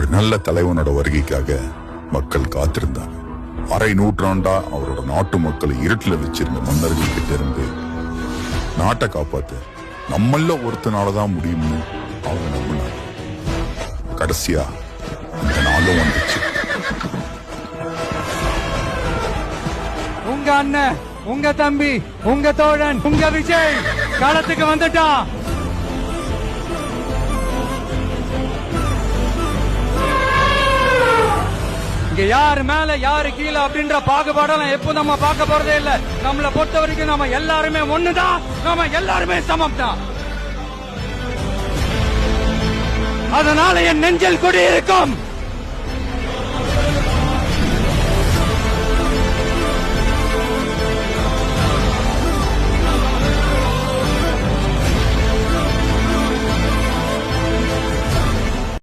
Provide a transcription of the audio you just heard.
ஒரு நல்ல தலைவனோட வருகைக்காக மக்கள் காத்திருந்தாங்க. அரை நூற்றாண்டா அவரோட நாட்டு மக்களை இருட்டில் வச்சிருந்த மன்னர்கள் கிட்ட இருந்து நாட்டை காப்பாத்த நம்மள ஒருத்தனாலதான் முடியும்னு அவங்க நம்பினாங்க. கடைசியா அந்த நாளும் வந்துச்சு. உங்க அண்ணன், உங்க தம்பி, உங்க தோழன், உங்க விஜய் களத்துக்கு வந்துட்டா. இங்க யாரு மேல யாரு கீழே அப்படின்ற பாகுபாடெல்லாம் எப்போ நம்ம பார்க்க போறதே இல்ல. நம்மளை பொறுத்த வரைக்கும் நம்ம எல்லாருமே ஒண்ணுதான், நம்ம எல்லாருமே சமம் தான். அதனால என் நெஞ்சில் குடி இருக்கும்